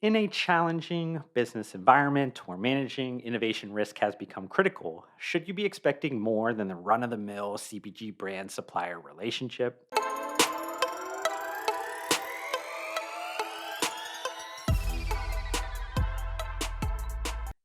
In a challenging business environment where managing innovation risk has become critical, should you be expecting more than the run of the mill CPG brand supplier relationship?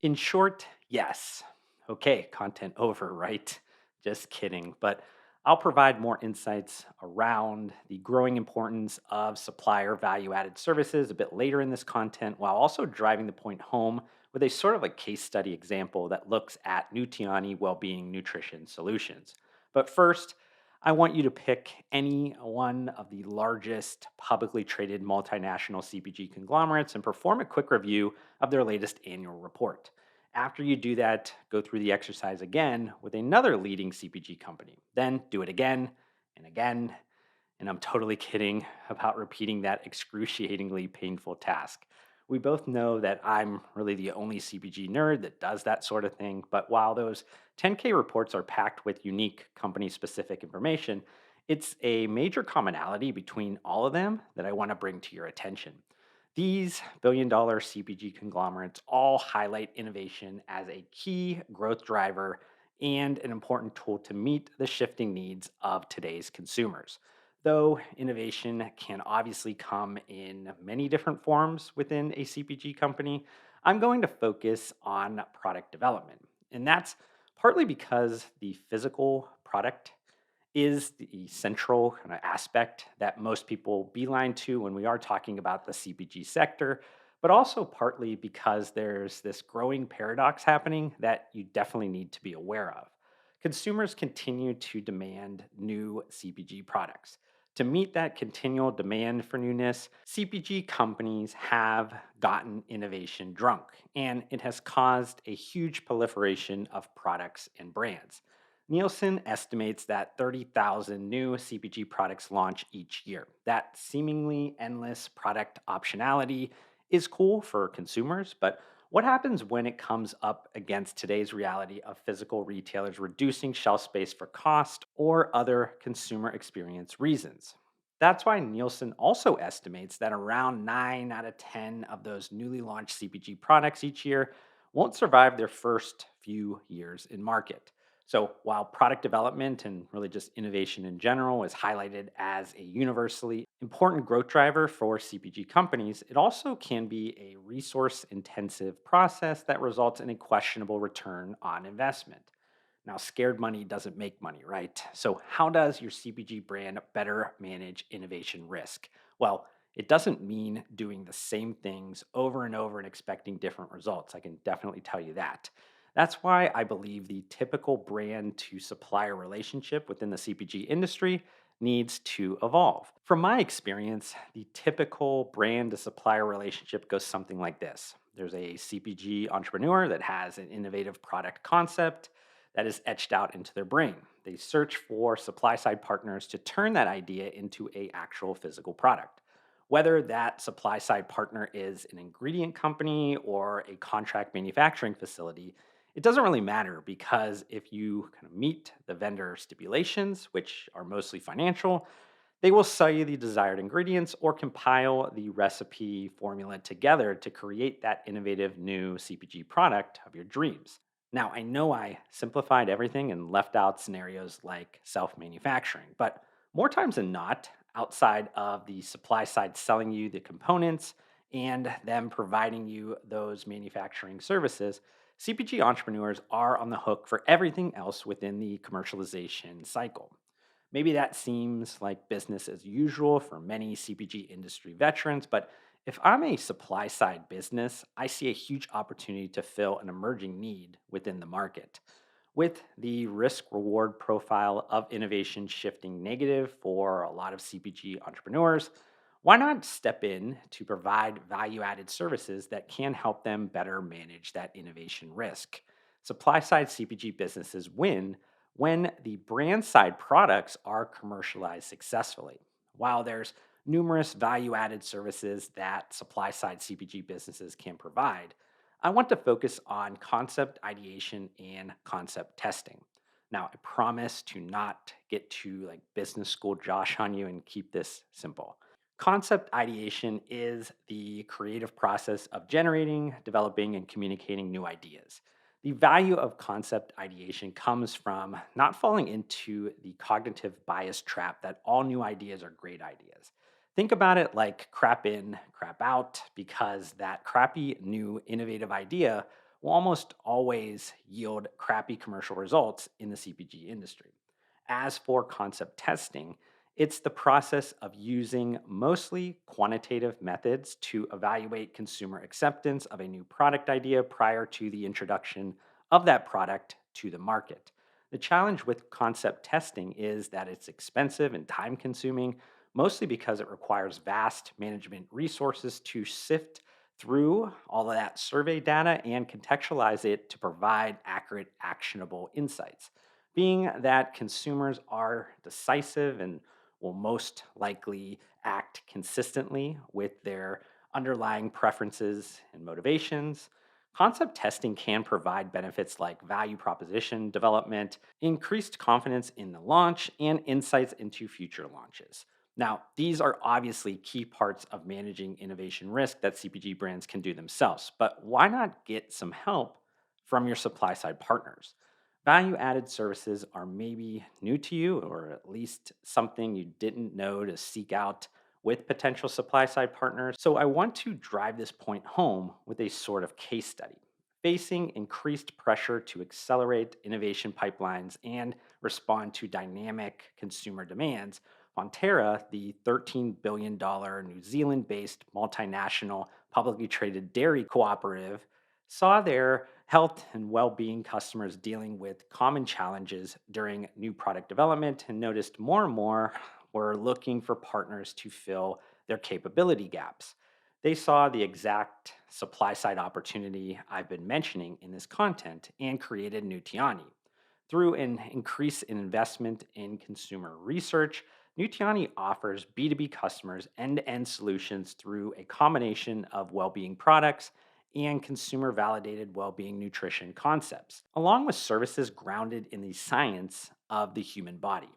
In short, yes. Okay, content over, right? Just kidding. But I'll provide more insights around the growing importance of supplier value added services a bit later in this content, while also driving the point home with a sort of a case study example that looks at Nutiani Wellbeing Nutrition Solutions. But first, I want you to pick any one of the largest publicly traded multinational CPG conglomerates and perform a quick review of their latest annual report. After you do that, go through the exercise again with another leading CPG company. Then do it again and again. And I'm totally kidding about repeating that excruciatingly painful task. We both know that I'm really the only CPG nerd that does that sort of thing. But while those 10K reports are packed with unique company specific information, it's a major commonality between all of them that I want to bring to your attention. These billion-dollar CPG conglomerates all highlight innovation as a key growth driver and an important tool to meet the shifting needs of today's consumers. Though innovation can obviously come in many different forms within a CPG company, I'm going to focus on product development. And that's partly because the physical product is the central kind of aspect that most people beeline to when we are talking about the CPG sector, but also partly because there's this growing paradox happening that you definitely need to be aware of. Consumers continue to demand new CPG products. To meet that continual demand for newness, CPG companies have gotten innovation drunk, and it has caused a huge proliferation of products and brands. Nielsen estimates that 30,000 new CPG products launch each year. That seemingly endless product optionality is cool for consumers, but what happens when it comes up against today's reality of physical retailers reducing shelf space for cost or other consumer experience reasons? That's why Nielsen also estimates that around 9 out of 10 of those newly launched CPG products each year won't survive their first few years in market. So, while product development and really just innovation in general is highlighted as a universally important growth driver for CPG companies, it also can be a resource intensive process that results in a questionable return on investment. Now, scared money doesn't make money, right? So, how does your CPG brand better manage innovation risk? Well, it doesn't mean doing the same things over and over and expecting different results. I can definitely tell you that. That's why I believe the typical brand to supplier relationship within the CPG industry needs to evolve. From my experience, the typical brand to supplier relationship goes something like this. There's a CPG entrepreneur that has an innovative product concept that is etched out into their brain. They search for supply side partners to turn that idea into a actual physical product. Whether that supply side partner is an ingredient company or a contract manufacturing facility, it doesn't really matter because if you kind of meet the vendor stipulations, which are mostly financial, they will sell you the desired ingredients or compile the recipe formula together to create that innovative new CPG product of your dreams. Now, I know I simplified everything and left out scenarios like self manufacturing, but more times than not, outside of the supply side selling you the components and them providing you those manufacturing services, CPG entrepreneurs are on the hook for everything else within the commercialization cycle. Maybe that seems like business as usual for many CPG industry veterans, but if I'm a supply side business, I see a huge opportunity to fill an emerging need within the market. With the risk reward profile of innovation shifting negative for a lot of CPG entrepreneurs, why not step in to provide value added services that can help them better manage that innovation risk? Supply side CPG businesses win when the brand side products are commercialized successfully. While there's numerous value added services that supply side CPG businesses can provide, I want to focus on concept ideation and concept testing. Now, I promise to not get too like business school Josh on you and keep this simple. Concept ideation is the creative process of generating, developing, and communicating new ideas. The value of concept ideation comes from not falling into the cognitive bias trap that all new ideas are great ideas. Think about it like crap in, crap out, because that crappy new innovative idea will almost always yield crappy commercial results in the CPG industry. As for concept testing, it's the process of using mostly quantitative methods to evaluate consumer acceptance of a new product idea prior to the introduction of that product to the market. The challenge with concept testing is that it's expensive and time consuming, mostly because it requires vast management resources to sift through all of that survey data and contextualize it to provide accurate, actionable insights. Being that consumers are decisive and will most likely act consistently with their underlying preferences and motivations. Concept testing can provide benefits like value proposition development, increased confidence in the launch, and insights into future launches. Now, these are obviously key parts of managing innovation risk that CPG brands can do themselves, but why not get some help from your supply side partners? Value added services are maybe new to you, or at least something you didn't know to seek out with potential supply side partners. So, I want to drive this point home with a sort of case study. Facing increased pressure to accelerate innovation pipelines and respond to dynamic consumer demands, Fonterra, the $13 billion New Zealand based multinational publicly traded dairy cooperative, saw their health and well-being customers dealing with common challenges during new product development and noticed more and more were looking for partners to fill their capability gaps. They saw the exact supply side opportunity I've been mentioning in this content and created Nutiani. Through an increase in investment in consumer research, Nutiani offers B2B customers end to end solutions through a combination of well being products and consumer validated well being nutrition concepts, along with services grounded in the science of the human body.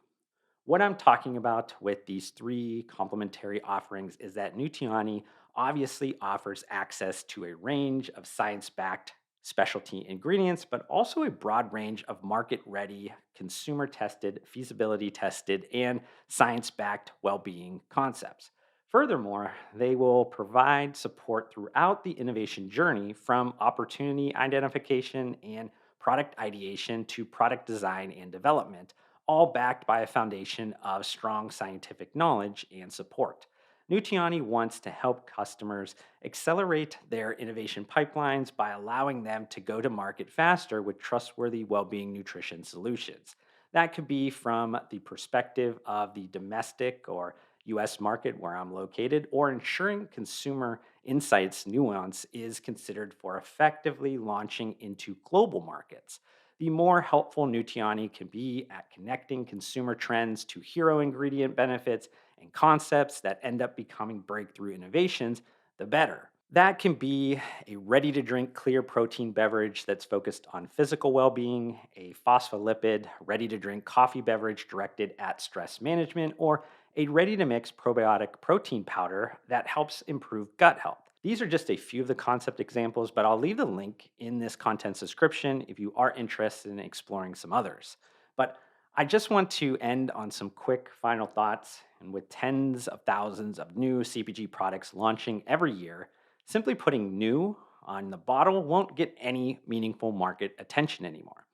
What I'm talking about with these three complementary offerings is that Nutiani obviously offers access to a range of science backed specialty ingredients, but also a broad range of market ready, consumer tested, feasibility tested, and science backed well being concepts. Furthermore, they will provide support throughout the innovation journey from opportunity identification and product ideation to product design and development, all backed by a foundation of strong scientific knowledge and support. Nutiani wants to help customers accelerate their innovation pipelines by allowing them to go to market faster with trustworthy well-being nutrition solutions. That could be from the perspective of the domestic or US market where I'm located, or ensuring consumer insights nuance is considered for effectively launching into global markets. The more helpful Nutiani can be at connecting consumer trends to hero ingredient benefits and concepts that end up becoming breakthrough innovations, the better. That can be a ready to drink clear protein beverage that's focused on physical well being, a phospholipid, ready to drink coffee beverage directed at stress management, or a ready to mix probiotic protein powder that helps improve gut health. These are just a few of the concept examples, but I'll leave the link in this content's description if you are interested in exploring some others. But I just want to end on some quick final thoughts. And with tens of thousands of new CPG products launching every year, simply putting new on the bottle won't get any meaningful market attention anymore.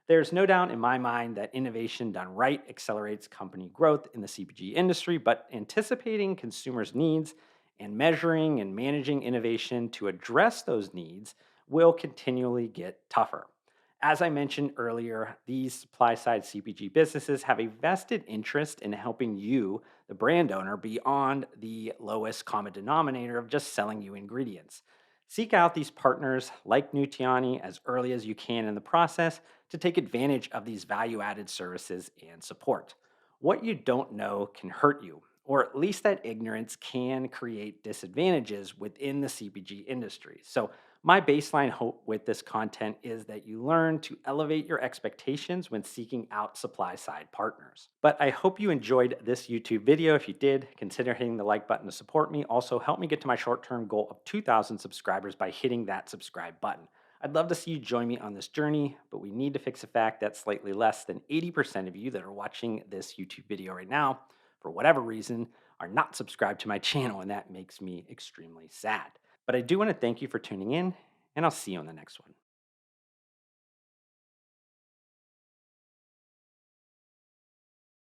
There's no doubt in my mind that innovation done right accelerates company growth in the CPG industry, but anticipating consumers' needs and measuring and managing innovation to address those needs will continually get tougher. As I mentioned earlier, these supply side CPG businesses have a vested interest in helping you, the brand owner, beyond the lowest common denominator of just selling you ingredients. Seek out these partners like Nutiani as early as you can in the process to take advantage of these value added services and support. What you don't know can hurt you, or at least that ignorance can create disadvantages within the CPG industry. So, my baseline hope with this content is that you learn to elevate your expectations when seeking out supply side partners. But I hope you enjoyed this YouTube video. If you did, consider hitting the like button to support me. Also, help me get to my short term goal of 2,000 subscribers by hitting that subscribe button. I'd love to see you join me on this journey, but we need to fix the fact that slightly less than 80% of you that are watching this YouTube video right now, for whatever reason, are not subscribed to my channel, and that makes me extremely sad. But I do want to thank you for tuning in, and I'll see you on the next one.